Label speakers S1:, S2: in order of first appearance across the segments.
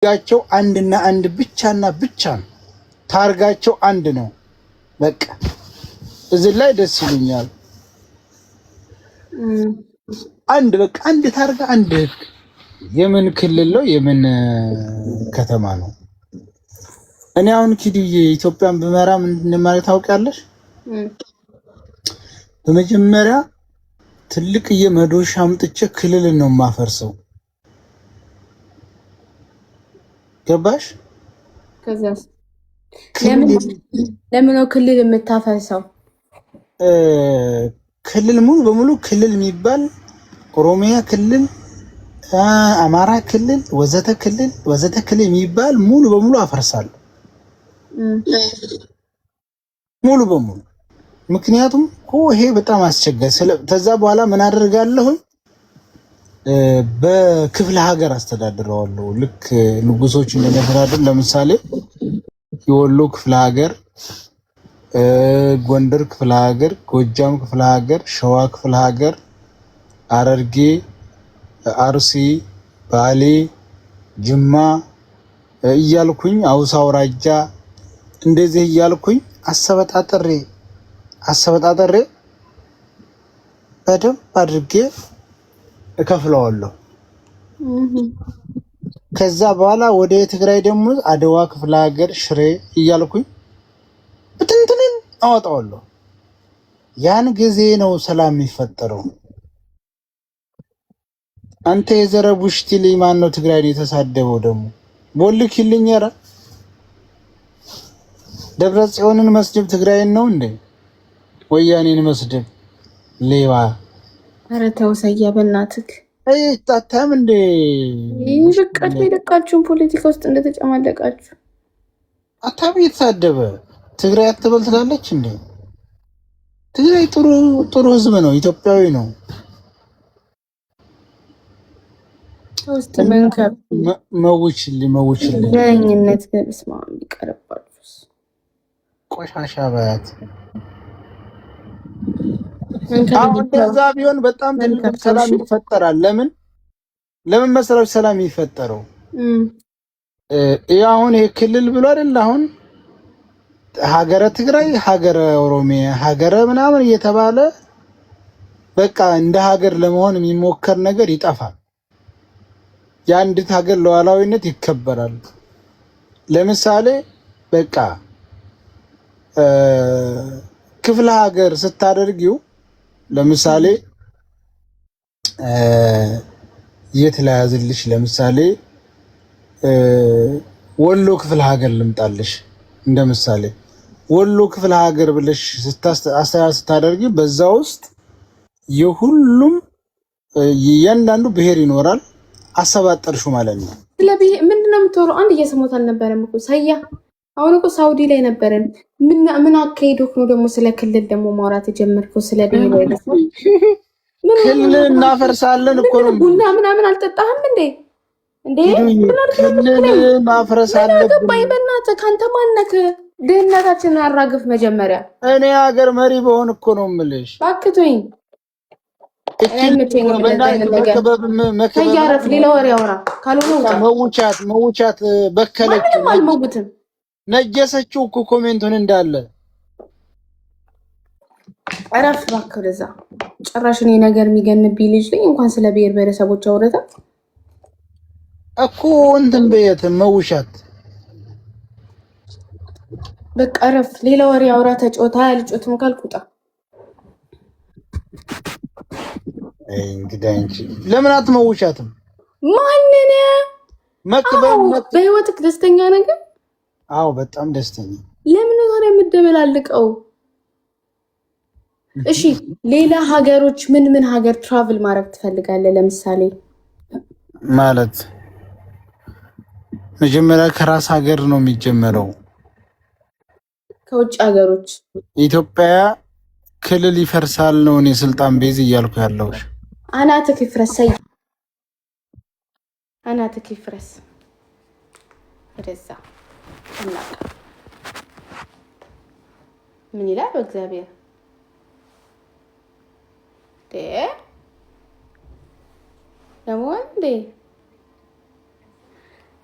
S1: ታርጋቸው አንድና አንድ ብቻና ብቻ ነው። ታርጋቸው አንድ ነው። በቃ እዚህ ላይ ደስ ይሉኛል። አንድ በቃ አንድ ታርጋ አንድ ህግ። የምን ክልል ነው የምን ከተማ ነው? እኔ አሁን ኪድዬ ኢትዮጵያን ብመራ ምን ማለት ታውቂያለሽ? በመጀመሪያ ትልቅ የመዶሻ አምጥቼ ክልልን ነው የማፈርሰው። ገባሽ?
S2: ከዛስ ለምን ነው ክልል የምታፈርሰው?
S1: ክልል ሙሉ በሙሉ ክልል የሚባል ኦሮሚያ ክልል፣ አማራ ክልል ወዘተ ክልል የሚባል ሙሉ በሙሉ አፈርሳለሁ። ሙሉ በሙሉ ምክንያቱም ይሄ በጣም አስቸጋሪ። ከዛ በኋላ ምን አደርጋለሁ? በክፍለ ሀገር አስተዳድረዋለሁ። ልክ ንጉሶች እንደሚያስተዳድሩ ለምሳሌ የወሎ ክፍለ ሀገር፣ ጎንደር ክፍለ ሀገር፣ ጎጃም ክፍለ ሀገር፣ ሸዋ ክፍለ ሀገር፣ ሐረርጌ፣ አርሲ፣ ባሌ፣ ጅማ እያልኩኝ አውሳ አውራጃ እንደዚህ እያልኩኝ አሰበጣጠሬ በደንብ አድርጌ እከፍለዋለሁ። ከዛ በኋላ ወደ ትግራይ ደግሞ አድዋ ክፍለ ሀገር፣ ሽሬ እያልኩኝ ብትንትንን አወጣዋለሁ። ያን ጊዜ ነው ሰላም የሚፈጠረው። አንተ የዘረቡሽቲ ልጅ ማን ነው ትግራይን የተሳደበው ደግሞ? ቦልክ ይልኛራ ደብረ ጽዮንን መስደብ ትግራይን ነው እንዴ? ወያኔን መስደብ ሌባ። ኧረ
S2: ተው ሰያ በእናትህ።
S1: ታታም እንዴ
S2: ይልቃችሁ ይልቃችሁን ፖለቲካ ውስጥ እንደተጨማለቃችሁ።
S1: አታም እየተሳደበ ትግራይ አትበል ትላለች እንዴ? ትግራይ ጥሩ ህዝብ ነው፣ ኢትዮጵያዊ ነው።
S2: ውስጥ መንከብ
S1: መውችልኝ
S2: ዳኝነት በስማ ቢቀርባችሁ
S1: ቆሻሻ ባያት። አሁን እንደዛ ቢሆን በጣም ትልቅ ሰላም ይፈጠራል። ለምን መሰላችሁ ሰላም ይፈጠረው? አሁን ይሄ ክልል ብሎ አይደል? አሁን ሀገረ ትግራይ፣ ሀገረ ኦሮሚያ፣ ሀገረ ምናምን እየተባለ በቃ እንደ ሀገር ለመሆን የሚሞከር ነገር ይጠፋል። የአንዲት ሀገር ሉዓላዊነት ይከበራል። ለምሳሌ በቃ ክፍለ ሀገር ስታደርጊው ለምሳሌ የት ላይ ያዝልሽ? ለምሳሌ ወሎ ክፍለ ሀገር ልምጣልሽ እንደ ምሳሌ። ወሎ ክፍለ ሀገር ብለሽ ስታደርጊ በዛ ውስጥ የሁሉም እያንዳንዱ ብሔር ይኖራል። አሰባጠርሹ ማለት ነው።
S2: ስለዚህ ምንድነው የምትወራው? አንድ እየሰሞት አልነበረም እኮ ሰያ። አሁን እኮ ሳውዲ ላይ ነበረን። ምን አካሄዶክ ነው ደግሞ ስለ ክልል ደግሞ ማውራት የጀመርከው? ስለ ብሔር
S1: ክልል እናፈርሳለን እኮ ነው።
S2: ቡና ምናምን አልጠጣህም እንዴ?
S1: ክልል ማፍረስ አለብን።
S2: ገባኝ። በእናትህ ከአንተ ማነክ? ድህነታችንን አራግፍ መጀመሪያ።
S1: እኔ ሀገር መሪ በሆን እኮ ነው የምልሽ።
S2: ባክቶኝ ከያረፍ ሌላ ወሬ አውራ። ካልሆነ
S1: መውቻት በከለች።
S2: አልመውትም
S1: ነጀሰችው እኮ ኮሜንቱን እንዳለ።
S2: አረፍ እባክህ ወደዛ። ጭራሽ እኔ ነገር የሚገንብኝ ልጅ ነኝ። እንኳን ስለ ብሔር ብሔረሰቦች አውረታ
S1: እኮ እንትን በየት መውሻት።
S2: በቃ አረፍ ሌላ ወሬ አውራ። ተጫወታ ያልጮትም ካልኩጣ
S1: እንግዲህ አንቺ ለምን አትመውሻትም?
S2: ማንን በህይወትክ ደስተኛ ነገር?
S1: አዎ በጣም ደስተኛ።
S2: ለምን ነው ታዲያ የምትደበላልቀው? እሺ ሌላ ሀገሮች ምን ሀገር ትራቭል ማድረግ ትፈልጋለህ? ለምሳሌ
S1: ማለት መጀመሪያ ከራስ ሀገር ነው የሚጀመረው።
S2: ከውጭ ሀገሮች
S1: ኢትዮጵያ ክልል ይፈርሳል ነው እኔ ስልጣን ቤዝ እያልኩ ያለው።
S2: አናትክ ይፍረስ፣ አናትክ ይፍረስ። ወደዛ እናቀ ምን ይላል በእግዚአብሔር ደግሞ እንዴ?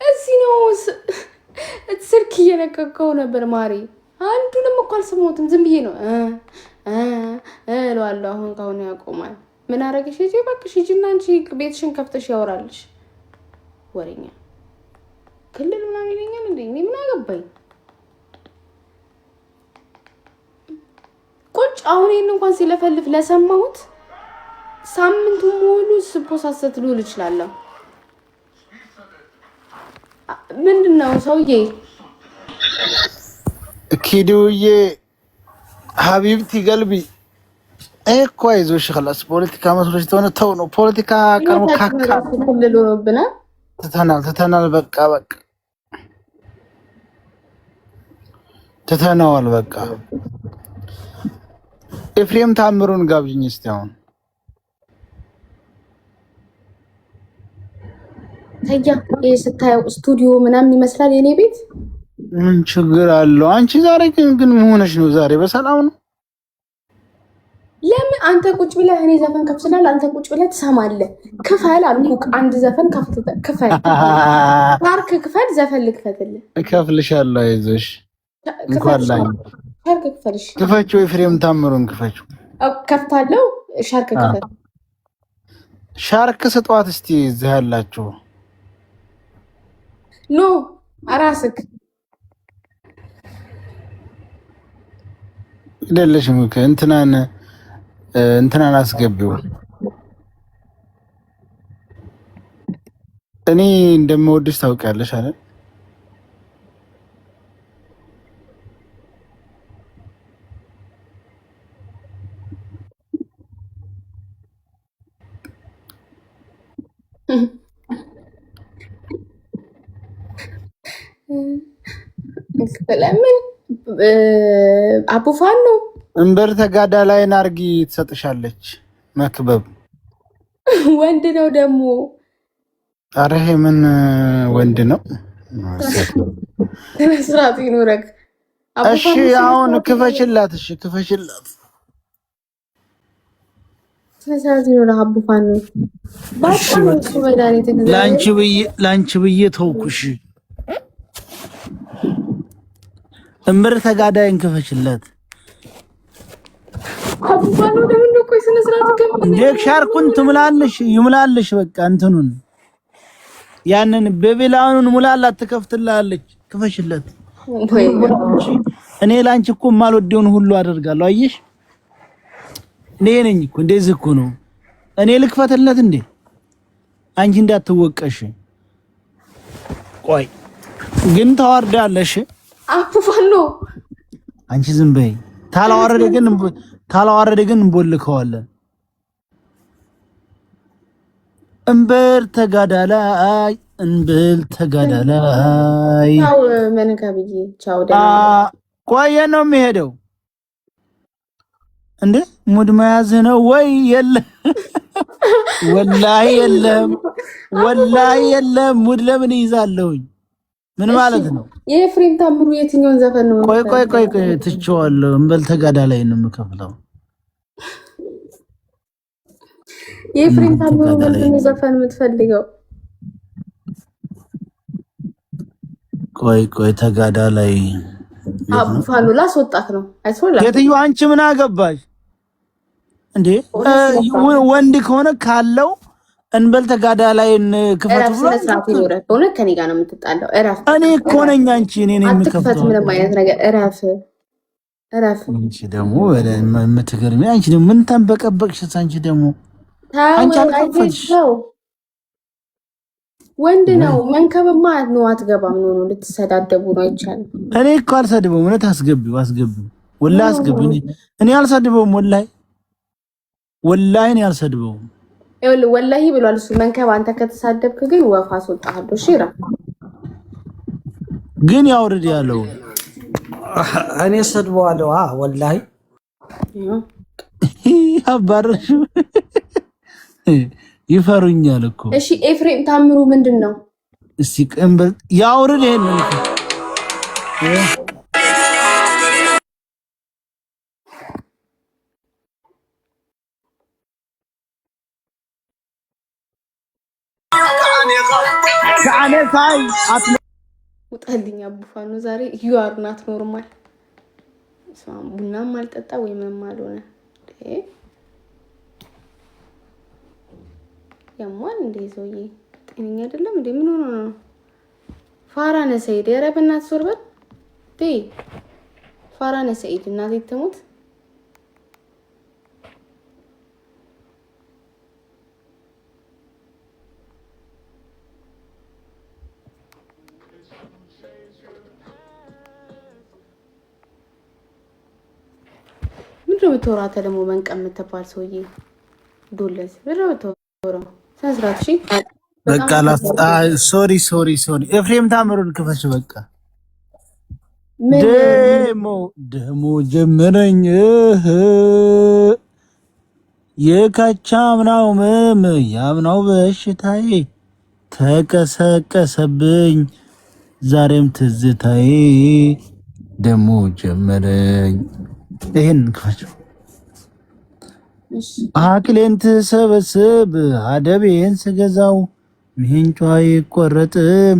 S2: እዚህ ነው ስልክ እየነቀቀው ነበር ማሪ። አንዱንም እኮ አልሰማሁትም። ዝም ብዬ ነው እለዋለሁ። አሁን ካሁን ያቆማል። ምን አደረገሽ? ሂጂ እባክሽ ሂጂና አንቺ ቤትሽን ከፍተሽ ያወራልሽ ወሬኛ። ክልል ምናምን ይለኛል እንዴ? እኔ ምን አገባኝ? ቁጭ አሁን ይሄን እንኳን ሲለፈልፍ ለሰማሁት ሳምንቱ ሙሉ ስፖሳሰት ልውል እችላለሁ። ምንድነው ሰውዬ?
S1: ኪዱዬ ሀቢብቲ ገልቢ እኮ አይዞሽ خلاص ፖለቲካ መስሎሽ ተው ነው ፖለቲካ ቀርሞ ካካ
S2: ክልል ሆኖብና
S1: ትተናል በቃ ትተናዋል በቃ። ኤፍሬም ታምሩን ጋብዥኝ እስቲ አሁን
S2: ታያ ስታየው ስቱዲዮ ምናምን ይመስላል የኔ ቤት።
S1: ምን ችግር አለው? አንቺ ዛሬ ግን ምን ሆነሽ ነው? ዛሬ በሰላም ነው?
S2: ለምን አንተ ቁጭ ብለህ እኔ ዘፈን ከፍተናል፣ አንተ ቁጭ ብለህ ትሰማለህ። ክፈል አልኩህ። አንድ ዘፈን ክፈል፣ ፓርክ ክፈል፣ ዘፈን ልክፈትልህ።
S1: እከፍልሻለሁ፣ አይዞሽ። እንኳን ላይ
S2: ፓርክ ክፈልሽ።
S1: ክፈችው፣ ኤፍሬም ታምሩን ክፈችው።
S2: ከፍታለሁ። ሻርክ ክፈል።
S1: ሻርክ ስጧት እስቲ እዚህ ያላችሁ።
S2: ኖ አራስክ
S1: ለለሽም እንትናን አስገቢው። እኔ እንደምወድሽ ታውቂያለሽ አይደል?
S2: ለምን አቡፋን ነው
S1: እንበር ተጋዳ ላይ ናርጊ ትሰጥሻለች። መክበብ
S2: ወንድ ነው ደግሞ።
S1: ኧረ ይሄ ምን ወንድ ነው?
S2: ስራት ይኖረክ።
S1: እሺ አሁን ክፈችላት። እሺ ክፈችላት።
S2: ስራት ይኖረ አቡፋን ነው
S1: ላንቺ ብዬ ተውኩሽ። እንበር ተጋዳይን ክፈችላት።
S2: አቡፋን ነው ደግሞ ቆይ ስነ ስርዓት ከምን
S1: ደክ ሻርኩን ይምላልሽ በቃ እንትኑን ያንን በቤላውን ሙላላት ትከፍትላለች። ክፈችላት። እኔ ላንቺ እኮ ማልወደውን ሁሉ አደርጋለሁ። አየሽ እኔ ነኝ እኮ እንደዚህ እኮ ነው። እኔ ልክፈትለት እንዴ? አንቺ እንዳትወቀሽ። ቆይ ግን ተዋርዳለሽ።
S2: አቡፋን ነው
S1: አንቺ ዝም በይ። ታላዋረደ ግን እንቦልከዋለን። እንበር ተጋዳላይ
S2: ቻው መንካብዬ ቻው።
S1: ቆየ ነው የሚሄደው እንዴ? ሙድ መያዝ ነው ወይ? ወላሂ የለም። ሙድ ለምን ይዛለሁኝ? ምን ማለት ነው?
S2: የኤፍሬም ታምሩ የትኛውን ዘፈን ነው?
S1: ቆይ ትቼዋለሁ። እንበል ተጋዳላይ ነው የምከፍለው።
S2: የኤፍሬም ታምሩ ምንድን ነው ዘፈን የምትፈልገው?
S1: ቆይ ተጋዳላይ
S2: አቡፋኑ ላስወጣት ነው አይሶላ።
S1: የትዩ አንቺ ምን አገባሽ እንዴ? ወንድ ከሆነ ካለው እንበል ተጋዳላይን ክፈቱ ብሎ
S2: እራፍ ይኖረ። በእውነት ከኔ ጋር ነው የምትጣላው። እራፍ
S1: እኔ እኮ ነኝ አንቺ እኔ ነኝ የምከፍተው።
S2: ምንም አይነት ነገር እራፍ።
S1: አንቺ ደግሞ የምትገርሚ አንቺ ደግሞ ምን ታንበቀበቅሽ? አንቺ ደግሞ አንቺ አልከፈትሽ።
S2: ወንድ ነው መንከብማ ነው። አትገባም ነው ልትሰዳደቡ ነው። አይቻልም።
S1: እኔ እኮ አልሰድበውም። እውነት አስገቢው ወላሂ አስገቢው። እኔ አልሰድበውም። ወላሂ እኔ አልሰድበውም።
S2: ወላሂ ብሏል እሱ። መንከብ አንተ ከተሳደብክ ግን ወፋ አስወጣለሁ። እሺ
S1: ግን ያውርድ ያለው
S3: እኔ ሰድበዋለሁ። ወላሂ
S1: አባረሽ ይፈሩኛል እኮ።
S2: እሺ ኤፍሬም ታምሩ ምንድነው?
S1: እስቲ ቀንበል ያውርድ ይሄንን كان
S2: ውጣልኝ አቡፋኖ ዛሬ you are not normal ቡናም አልጠጣ ወይ ምንም አልሆነ ያሟል እንደ ሰውዬ ጤነኛ አይደለም እንዴ ምን ሆኖ ነው ፋራነ ሰይድ የረብናት ሶርበት ዴ ፋራነ ሰይድ እናቴ ተሞት ምንድነው ተወራተ ደግሞ መንቀም ተባል ሰውዬ ዶለስ ምንድነው ተወራው ሰንስራት እሺ
S1: በቃ ሶሪ ኤፍሬም ታምሩን ክፈች በቃ ደሞ ጀመረኝ የካቻምናው ያምናው በሽታዬ ተቀሰቀሰብኝ ዛሬም ትዝታዬ ደሞ ጀመረኝ ይሄን ክፈች አክሌን ትሰበስብ አደቤን ስገዛው ምንጯ ይቆረጥም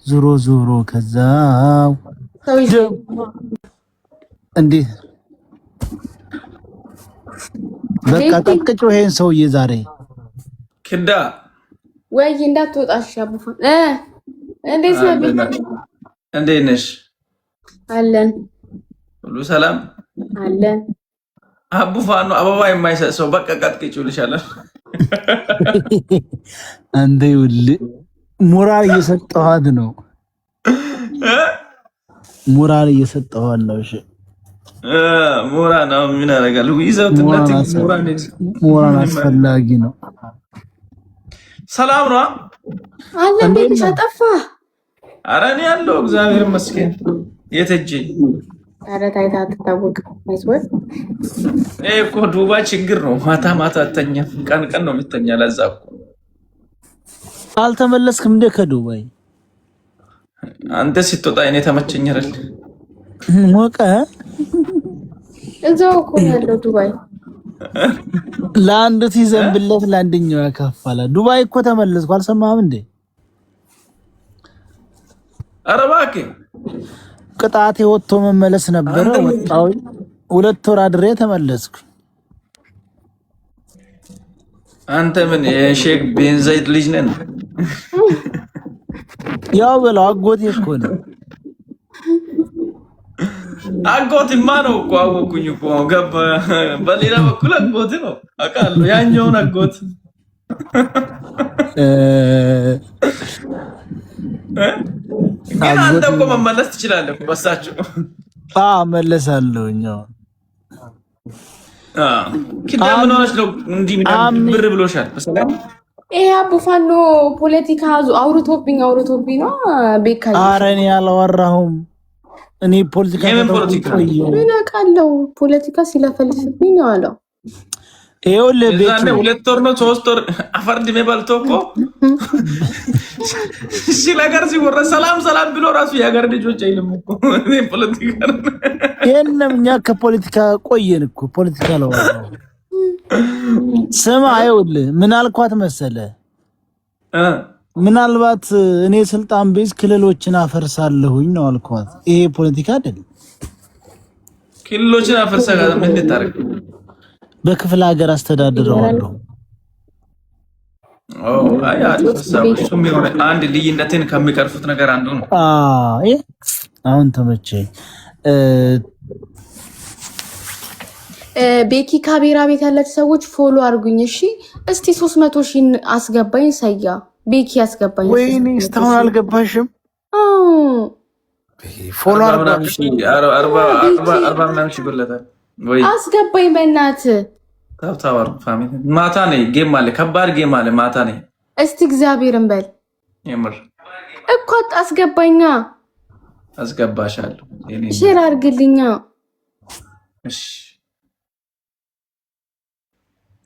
S1: ዙሮ ከዛው እንዴ በቃ ጠቅጮ ይሄን ሰውዬ ዛሬ
S4: ክዳ
S2: ወይ እንዳትወጣሽ አቡፋ እንዴት ነሽ አለን
S4: ሁሉ ሰላም
S2: አለን
S4: አቡፋኖ አበባ የማይሰጥ ሰው በቃ ቀጥቅጭው ልሻለሁ
S1: አንዴ ውል ሞራል እየሰጠኋት ነው ሞራል እየሰጠኋት ነው እሺ
S4: ሞራል ነው ምን ያደርጋል ይዘውትነት
S1: ሞራል አስፈላጊ ነው
S4: ሰላም ነው
S2: አለ እንዴት ተጠፋ
S4: ኧረ እኔ ያለው እግዚአብሔር ይመስገን የተጄ
S2: ኧረ ታይታ ተታወቅ አይስወር
S4: እኮ ዱባ ችግር ነው ማታ አተኛ ቀን ነው የምተኛ ለዛ እኮ
S1: አልተመለስክም እንደ ከዱባይ
S4: አንተ ስትወጣ እኔ ተመቸኝ አይደል
S1: ሞቀ
S2: እዛው እኮ ያለው ዱባይ
S1: ለአንዱ ሲዘንብለት ለአንደኛው ያካፋላ ዱባይ እኮ ተመለስኩ አልሰማህም እንዴ
S4: ኧረ እባክህ
S1: ቅጣቴ ወጥቶ መመለስ ነበር ወጣው 2 ወር አድሬ ተመለስኩ
S4: አንተ ምን የሼክ ቤን ዘይድ ልጅ ነን
S1: ያው በለው አጎቴ እኮ ነው
S4: አጎትማ ነው እኮ አወኩኝ እኮ ገባ በሌላ በኩል አጎት ነው አውቃለሁ ያኛውን አጎት ግን አንተ እኮ መመለስ ትችላለህ እኮ በሳቸው
S1: መለሳለሁኝ
S4: ኪዳ ምን ሆነሽ ነው እንዲህ ብር ብሎሻል በሰላም
S2: ይሄ አቡፋኖ ፖለቲካ አውርቶብኝ ነው ቤካይ
S1: ኧረ እኔ አላወራሁም እኔ ፖለቲካ
S2: ምን አውቃለሁ ፖለቲካ ሲለፈልፍብኝ ነው አለው
S1: ይኸውልህ ቤት
S4: 2 ወር ነው 3 ወር አፈርድ የሚበልቶ እኮ እሺ ለጋር ሲወራ ሰላም ብሎ ራሱ የሀገር ልጆች አይልም እኮ ፖለቲካ
S1: የለም እኛ ከፖለቲካ ቆየን እኮ ፖለቲካ ነው ስማ ይኸውልህ ምን አልኳት መሰለ ምናልባት እኔ ስልጣን ቤዝ ክልሎችን አፈርሳለሁኝ ነው አልኳት ይሄ ፖለቲካ አይደለም
S4: ክልሎችን አፈርሳለሁ ምን ልታረግ
S1: በክፍለ ሀገር አስተዳድረዋለሁ
S4: አይ አንድ ልዩነትን ከሚቀርፉት ነገር አንዱ ነው
S1: አሁን ተመቸኝ
S2: ቤኪ ካሜራ ቤት ያላችሁ ሰዎች ፎሎ አድርጉኝ እሺ እስቲ 300 ሺህ አስገባኝ ሰያ ቤኪ አስገባኝ
S1: ወይኔ እስካሁን አልገባሽም ፎሎ አድርጉኝ
S4: 40 ምናምን ሺህ ብለታል ወይ
S2: አስገባኝ በእናት
S4: ታውታው ፋሚሊ ማታ ነኝ ጌም አለ ከባድ ጌም አለ ማታ ነኝ
S2: እስቲ እግዚአብሔርን በል
S4: የምር
S2: እኮ አስገባኛ
S4: አስገባሻለሁ
S2: ሼር አድርግልኛ
S4: እሺ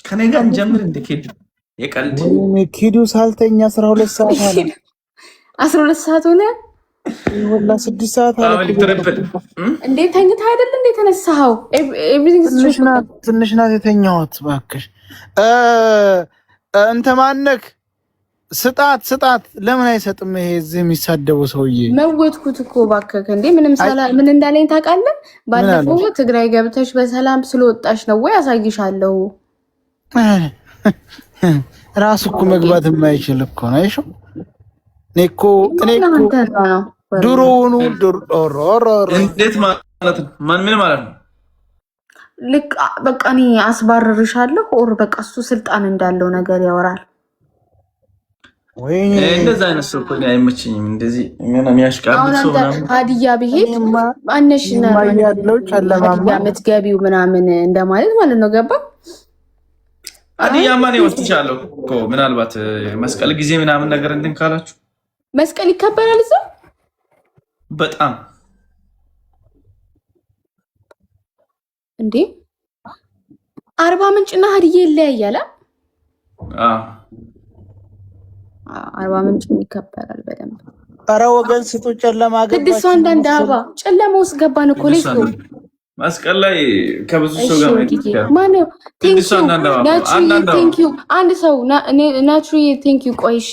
S4: ከኔ ጋር እንጀምር እንደከድ የቀልድ
S1: ኪዱ ሳልተኛ 12 ሰዓት አለ
S2: 12 ሰዓት ሆነ
S1: ወላ 6 ሰዓት አለ
S2: እንዴ ተኝታ አይደል እንዴ ተነሳው ኤቭሪቲንግ
S1: ትንሽ ናት የተኛሁት እባክሽ እንተ ማነክ ስጣት ለምን አይሰጥም? ይሄ እዚህ የሚሳደቡ ሰውዬ
S2: መወትኩት እኮ እባክህ እንዴ ምንም ምን እንዳለኝ ታውቃለህ? ባለፈው ትግራይ ገብተሽ በሰላም ስለወጣሽ ነው ወይ አሳይሻለሁ።
S1: ራሱ እኮ መግባት የማይችል እኮ ነው። አይሾ እኔ እኮ ድሮውኑ
S4: እንዴት ማለት ነው? ምን ማለት ነው?
S2: ልክ በቃ እኔ አስባርርሻለሁ ኦር በቃ እሱ ስልጣን እንዳለው ነገር ያወራል።
S1: ወይኔ
S4: እንደዛ አይነት ሰው እኮ አይመችኝም። እንደዚህ ምን የሚያሽቃብጥ ሰው ነው።
S2: ሀዲያ ብሄድ ማነሽ ነው
S1: ያለው ጨለማማ
S2: የምትገቢው ምናምን እንደማለት ማለት ነው። ገባ
S4: ሀዲያ ማን ይወስድሻለሁ እኮ ምናልባት መስቀል ጊዜ ምናምን ነገር እንትን ካላችሁ
S2: መስቀል ይከበራል እዛ
S4: በጣም
S2: እንዴ። አርባ ምንጭና ሀዲያ ይለያያል። አርባ ምንጭ ይከበራል በደንብ።
S1: ኧረ ወገን ስጡ። ጨለማ ገባች።
S2: ቅድስት አንዳንድ አበባ ጨለማ ውስጥ ገባን እኮ ሌስ ነው
S4: መስቀል ላይ ከብዙ ሰው ጋር
S2: ማነው? ቴንክ ዩ አንድ ሰው ናቹሪ ቴንክ ዩ። ቆይ እሺ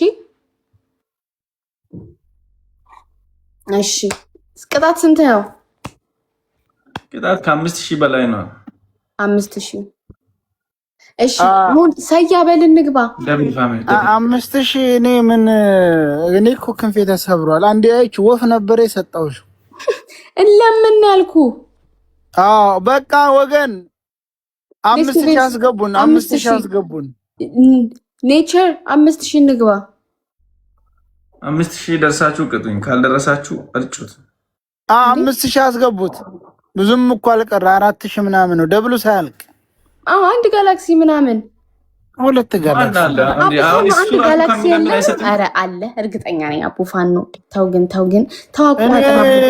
S2: ቅጣት ስንት ነው?
S4: ቅጣት ከ5000 በላይ ነው።
S2: 5000 እሺ ሰያ በል እንግባ።
S1: 5000 እኔ እኮ ክንፌ ተሰብሯል። አንዴ አይች ወፍ ነበር የሰጠውሽ
S2: ለምን ያልኩ?
S1: አዎ በቃ ወገን 5000 አስገቡን። 5000 አስገቡን።
S2: ኔቸር 5000 እንግባ።
S4: 5000 ደርሳችሁ ቅጡኝ፣ ካልደረሳችሁ እርጩት።
S1: 5000 አስገቡት። ብዙም እኮ አልቀረ 4000 ምናምን ነው ደብሉ ሳያልቅ።
S2: አንድ ጋላክሲ ምናምን
S1: ሁለት ጋላክሲ
S2: አንድ ጋላክሲ አለ። አረ እርግጠኛ ነኝ አቡፋን ነው። ተው ግን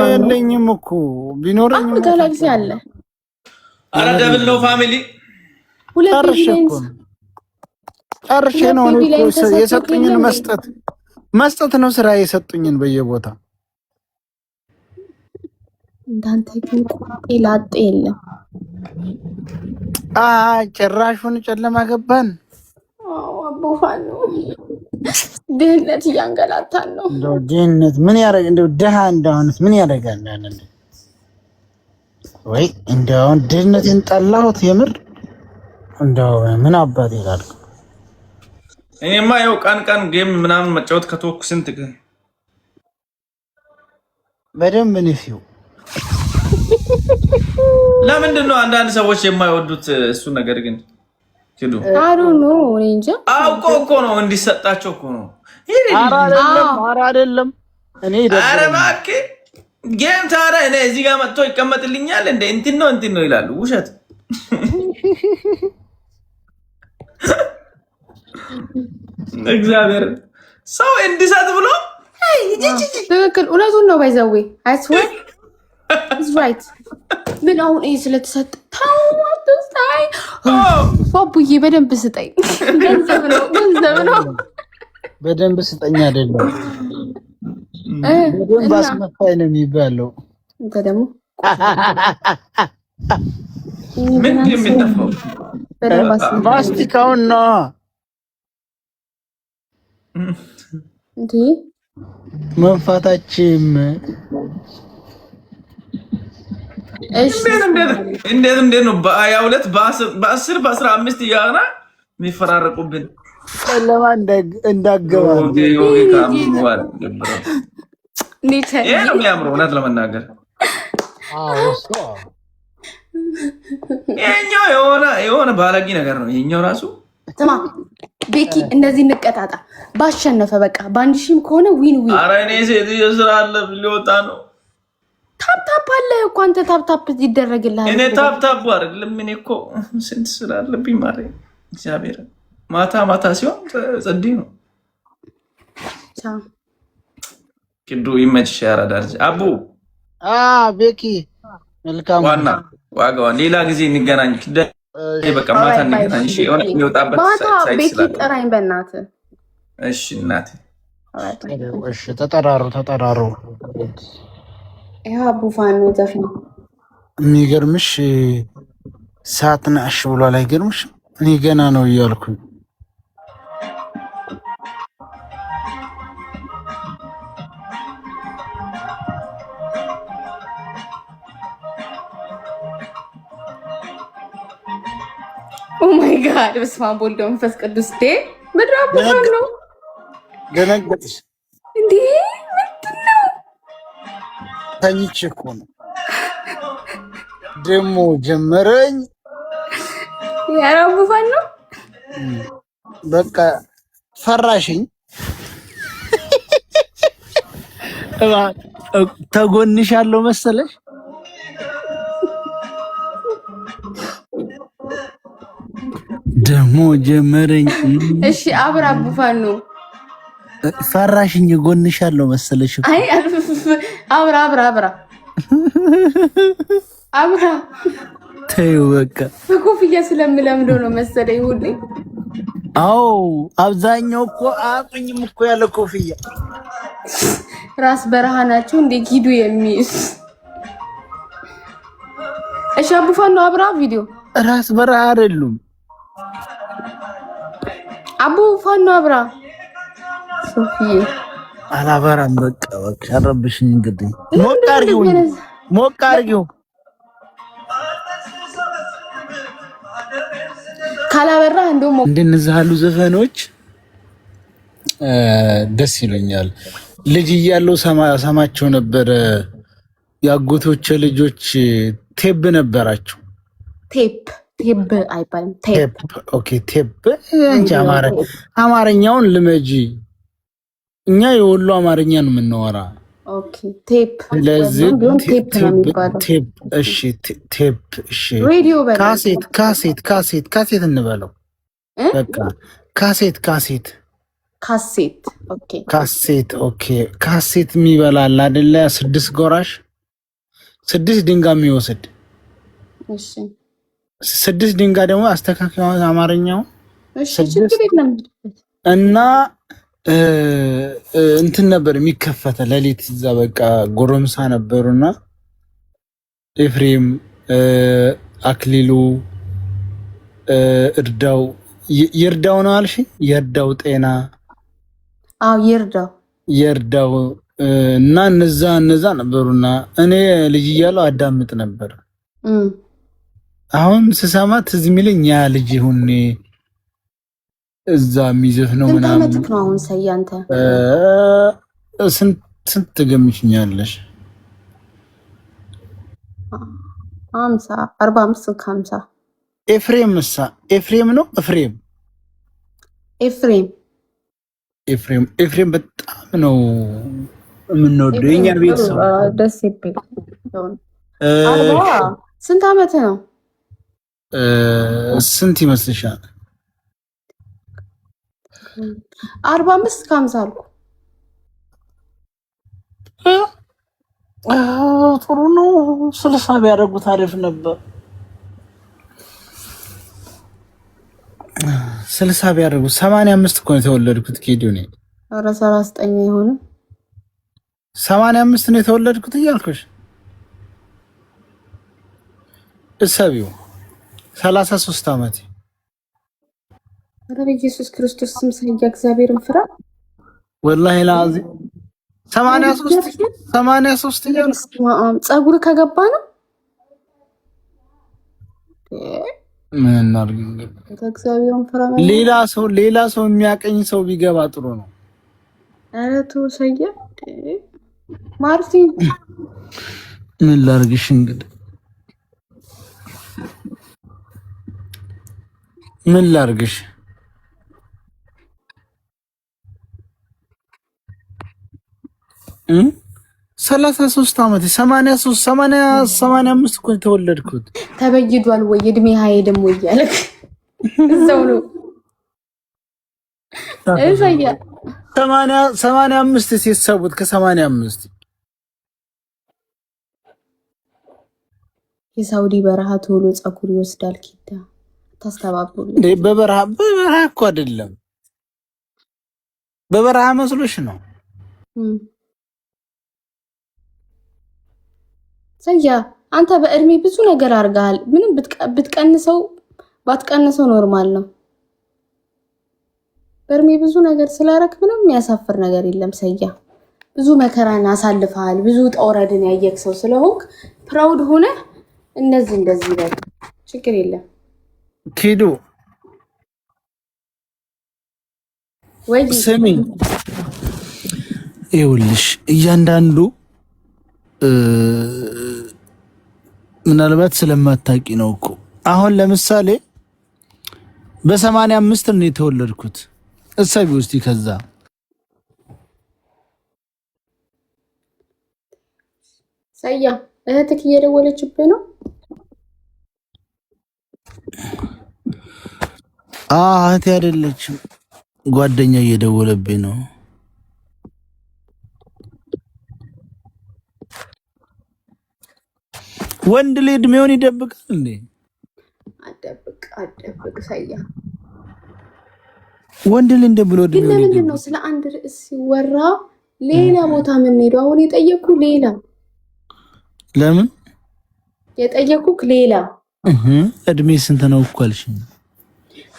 S1: የለኝም እኮ ቢኖረኝ
S2: አንድ ጋላክሲ አለ።
S4: አረ ደብል ነው ፋሚሊ።
S2: ሁለት
S1: ጨርሼ ነው እኮ የሰጡኝን መስጠት ነው ስራ የሰጡኝን በየቦታ
S2: እንዳንተ ግን ቆጤ ላጤ የለም።
S1: ጭራሹን ጨለማ ገባን።
S2: አቡፋን ነው ድህነት እያንገላታን ነው።
S1: እንደው ድህነት ምን ያደርግ? እንደው ድሃ እንደሆነስ ምን ያደርጋል? ወይ እንደው ድህነትን ጠላሁት የምር። እንደው ምን አባት ይላል።
S4: እኔማ ያው ቀን ጌም ምናምን መጫወት ከተወኩ ስንት
S1: በደንብ ንፊው።
S4: ለምንድን ነው አንዳንድ ሰዎች የማይወዱት እሱ ነገር ግን ክዱ
S2: አሩ ነው እንጂ
S4: አውቆ እኮ ነው እንዲሰጣቸው እኮ ነው።
S1: ኧረ አይደለም እኔ
S4: ኧረ እባክህ ጌም ታዲያ እኔ እዚህ ጋር መጥቶ ይቀመጥልኛል እንደ እንትን ነው ይላሉ። ውሸት እግዚአብሔር ሰው እንዲሰጥ ብሎ
S2: ትክክል እውነቱን ነው። ባይዘዌ አይስወር ኢዝ ራይት። ምን አሁን ይሄ ስለተሰጠ ታውማትስታይ ባቡዬ በደንብ ስጠኝ። ገንዘብ ነው
S1: በደንብ ስጠኝ አይደለም በደንብ አስመፋይ ነው የሚባለው።
S2: እንተ ደግሞ
S4: ምን የሚተፋው
S1: ማስቲካውን ነው
S2: እንዴ
S1: መንፋታችም
S4: እንዴት ነው በ22 በ10 በ15 እያና የሚፈራረቁብን
S1: ጨለማ እንዳገባ
S4: ይሄ ነው የሚያምረው። እውነት ለመናገር ይሄኛው የሆነ ባለጌ ነገር ነው። ይሄኛው ራሱ
S2: ስማ ቤኪ እንደዚህ እንቀጣጣ። ባሸነፈ በቃ በአንድ ሺህም ከሆነ ዊን።
S4: ኧረ እኔ ሴትዮ ስራ አለ ሊወጣ ነው።
S2: ታፕታፕ አለ እኮ አንተ ታፕታፕ ይደረግልሃል።
S4: እኔ ታፕታፕ አይደለም እኔ እኮ ስንት ስራ አለብኝ ማለት እግዚአብሔር። ማታ ሲሆን ጸዲ ነው። ቅዱ ይመችሽ። ያራዳል አቡ
S1: ቤኪ መልካም
S4: ዋጋዋን ሌላ ጊዜ እንገናኝ። በቃ ማታ እንገናኝ። እሺ የሆነ የሚወጣበት ሳይት
S2: ቤኪ ጠራኝ በእናትህ።
S4: እሺ እናቴ
S1: እሺ ተጠራሩ።
S2: ያው አቡፋን ነው ዘፈን
S1: የሚገርምሽ ሳትናሽ ብሏል። አይገርምሽ እኔ ገና ነው እያልኩኝ
S2: ኦ ማይ ጋድ በስመ አብ ወወልድ ወመንፈስ ቅዱስ ዴ ምድር አቡፋን ነው
S1: ገነገጥሽ
S2: እንዴ? ምንድን ነው?
S1: ተኝቼ እኮ ነው ደግሞ ጀመረኝ።
S2: ኧረ አቡፋን ነው
S1: በቃ ፈራሽኝ። ተጎንሻለሁ መሰለሽ። ደግሞ ጀመረኝ።
S2: እሺ አብራ አቡፋን ነው
S1: ፈራሽኝ። ጎንሻለሁ መሰለሽ።
S2: አይ አብራ
S1: ተይው በቃ
S2: በኮፍያ ስለምለምደው ነው መሰለኝ ሁሌ።
S1: አዎ አብዛኛው እኮ አያውቁኝም እኮ ያለ ኮፍያ
S2: ራስ በረሃ ናቸው እንደ ጊዱ የሚይዝ። እሺ አቡፋን ነው አብራ ቪዲዮ
S1: ራስ በረሃ አይደሉም።
S2: አቡፋን ነው አብራ ሶፊዬ
S1: አላበራም። በቃ አረብሽኝ። እንግዲህ ሞቅ አድርጊው
S2: ካላበራ እንደውም
S1: እንደነዚህ ያሉ ዘፈኖች ደስ ይሉኛል። ልጅ እያለሁ ሰማቸው ነበረ። ያጎቶቼ ልጆች ቴብ ነበራቸው።
S2: ቴፕ አይባልም ቴፕ።
S1: ኦኬ ቴፕ እንጂ አማርኛውን ልመጂ። እኛ የወሎ አማርኛ ነው የምናወራ።
S2: ኦኬ ቴፕ
S1: ለዚህ ቴፕ። እሺ ቴፕ። እሺ
S2: ሬዲዮ
S1: ካሴት እንበለው በቃ ካሴት። ኦኬ ካሴት የሚበላል አይደለ? 6 ጎራሽ 6 ድንጋይ የሚወስድ።
S2: እሺ
S1: 6 ድንጋይ ደግሞ አስተካክለው አማርኛው።
S2: እሺ ችግር የለም።
S1: እና እንትን ነበር የሚከፈተ ሌሊት እዛ በቃ ጎረምሳ ነበሩና ኤፍሬም፣ አክሊሉ፣ እርዳው ይርዳው ነው አልሽ? ይርዳው ጤና።
S2: አዎ ይርዳው
S1: እና እነዛ ነበሩና እኔ ልጅ እያለሁ አዳምጥ ነበር። አሁን ስሰማ ትዝ የሚለኝ ያ ልጅ ሁኔ እዛ የሚዘፍ ነው ምናምን።
S2: ስንት ዓመትክ ነው አሁን ሰያንተ?
S1: ስንት ትገምችኛለሽ?
S2: 50 45 50
S1: ኤፍሬም ነው ኤፍሬም በጣም ነው የምንወደው። የኛ ቤተሰብ
S2: ደስ ይበል። ስንት ዓመት ነው?
S1: ስንት ይመስልሻል?
S2: 45 50 አልኩ።
S1: ጥሩ ነው። 60 ቢያደርጉት አሪፍ ነበር። 60 ቢያደርጉት 85 እኮ ነው የተወለድኩት። ኪዱ ነኝ።
S2: ኧረ 39 ይሆን
S1: 85 ነው የተወለድኩት እያልኩሽ እሰቢው 33 ዓመቴ።
S2: ኧረ በኢየሱስ ክርስቶስ ስም ሰያ እግዚአብሔርን ፍራ።
S1: ወላሂ ላዚ 83 እያልኩ
S2: ፀጉር ከገባ ነው
S1: ምን እናድርግ?
S2: እግዚአብሔርን ፍራ።
S1: ሌላ ሰው የሚያቀኝ ሰው ቢገባ ጥሩ ነው።
S2: ኧረ ተው ሰያ ማርቲን
S1: ምን ላድርግሽ እንግዲህ ምን ላድርግሽ? 33 ዓመት 85 እኮ የተወለድኩት።
S2: ተበይዷል ወይ እድሜ አይሄድም ወይ ያለክ እዛው ነው። እዛያ
S1: 85 ሲሰቡት ከ85
S2: የሳውዲ በረሃ ቶሎ ፀጉር ይወስዳል። ኪዳ ታስተባብሩልኝ።
S1: በበረሃ እኮ አይደለም፣ በበረሃ መስሎሽ ነው።
S2: ሰያ አንተ በእድሜ ብዙ ነገር አድርገሃል። ምንም ብትቀንሰው ባትቀንሰው ኖርማል ነው። በእድሜ ብዙ ነገር ስላደረክ ምንም የሚያሳፍር ነገር የለም። ሰያ ብዙ መከራን አሳልፈሃል። ብዙ ጦረድን ያየክ ሰው ስለሆንክ ፕራውድ ሆነ እንደዚህ ይበል፣ ችግር የለም።
S1: ኪዱ
S2: ወይ
S1: ስሚ ይኸውልሽ እያንዳንዱ ምናልባት ስለማታቂ ነው እኮ አሁን ለምሳሌ በ85 ነው የተወለድኩት እሰቢ ውስጥ ከዛ
S2: ሰያ እህትክ እየደወለችብህ ነው?
S1: እህቴ አይደለችም ጓደኛ እየደወለብኝ ነው። ወንድ ልጅ እድሜውን ይደብቃል እንዴ?
S2: አደብቅ ሰያ
S1: ወንድ ልጅ እንደ ብሎ
S2: ግን ለምንድን ነው ስለ አንድ ርዕስ ሲወራ ሌላ ቦታ ምን ሄዶ? አሁን የጠየኩ ሌላ
S1: ለምን
S2: የጠየኩክ ሌላ
S1: እድሜ ስንት ነው እኮ አልሽኝ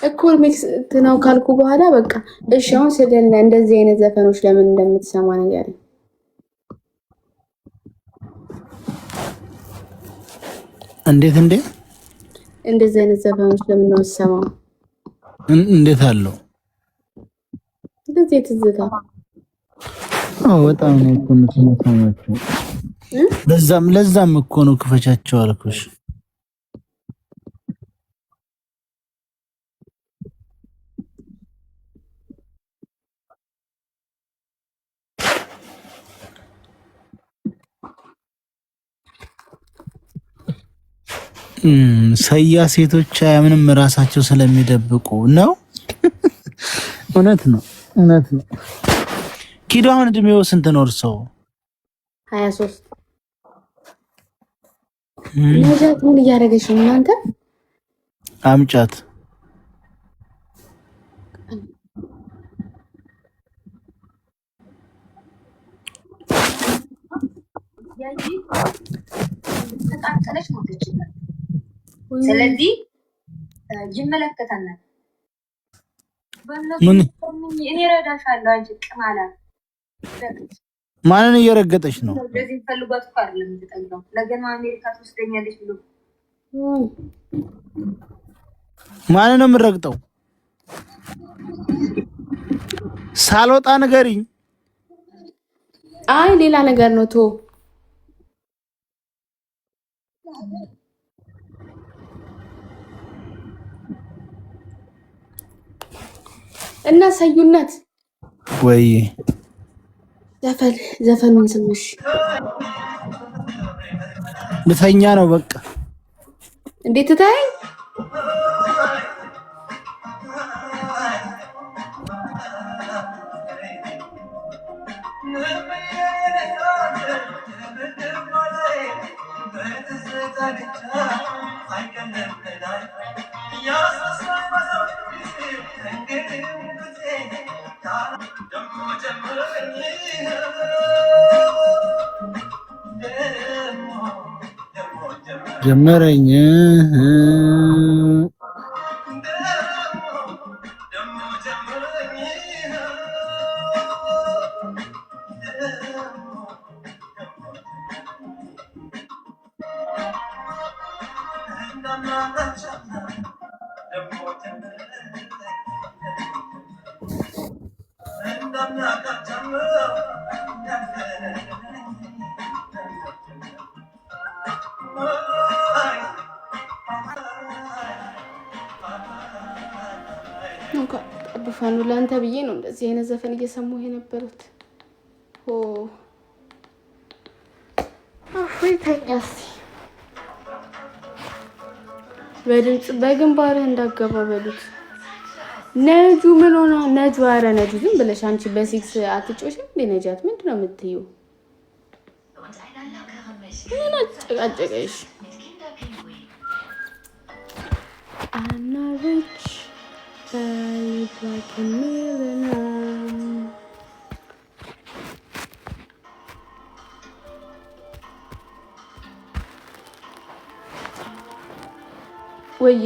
S2: እኮ ሚክስ ነው ካልኩ በኋላ በቃ እሺ አሁን ስለነ እንደዚህ አይነት ዘፈኖች ለምን እንደምትሰማ ነገር
S1: እንዴት
S2: እንደዚህ አይነት ዘፈኖች ለምን ነው የምትሰማው?
S1: እንዴት አለው
S2: እንደዚህ ትዝታ
S1: በጣም ነው እኮ የምትሰማቸው ለዛም እኮ ነው ክፈቻቸው አልኩሽ። ሰያ ሴቶች ምንም ራሳቸው ስለሚደብቁ ነው። እውነት ነው። ኪዶ አሁን እድሜው ስንት ነው እርሶ?
S2: 23 ነጃት ምን እያደረገሽ ነው እናንተ?
S1: አምጫት
S5: ተቃጠለች ሞተች። ስለዚህ ይመለከታናል።
S1: ምን
S5: እኔ ረዳሻለሁ አንቺ ቅማላ
S1: ማንን እየረገጠች ነው?
S5: ለዚህ ፈልጓት እኮ አይደለም የምትጠጋው ለገና አሜሪካ ትወስደኛለች ብሎ
S1: ማንን ነው የምረግጠው? ሳልወጣ ንገሪኝ።
S2: አይ ሌላ ነገር ነው ቶ እና ሰዩነት
S1: ወይ
S2: ዘፈኑን ስምሽ
S1: ልተኛ ነው በቃ።
S2: እንዴት ታይ
S1: ጀመረኝ
S2: በፋኑ ላንተ ብዬ ነው እንደዚህ አይነት ዘፈን እየሰማሁ የነበሩት። አፍሪ ተኛስ በድምጽ በግንባርህ እንዳገባ በሉት። ነጁ ምን ሆነ? ነጁ አረ ነጁ ዝም ብለሽ አንቺ በሲክስ አትጮሽም እንዴ? ነጃት ምንድነው የምትይው? ምን አጨቃጨቀሽ? አናሪች like a millionaire. ወይ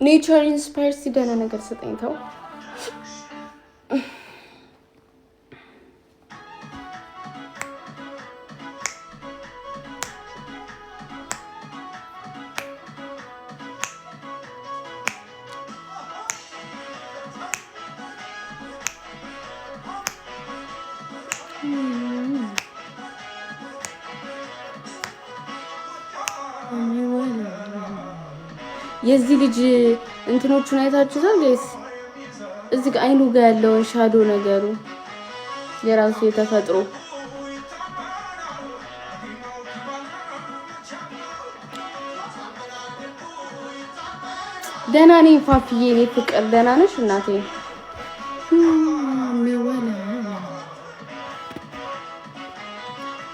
S2: ኔቸር ኢንስፓየርስ ደህና ነገር ሰጠኝ ተው። የዚህ ልጅ እንትኖቹን አይታችሁታል ጋይስ? እዚህ ጋር አይኑ ጋር ያለውን ሻዶ ነገሩ የራሱ የተፈጥሮ ደህና ነኝ ፋፍዬ፣ እኔ ፍቅር ደህና ነሽ እናቴ? ሚወላ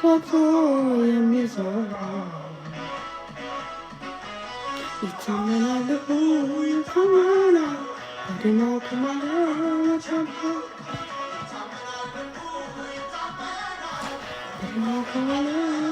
S2: ታቶ የሚዞር ይተመናል ይተመናል አድማው ከማለት አድማው ከማለት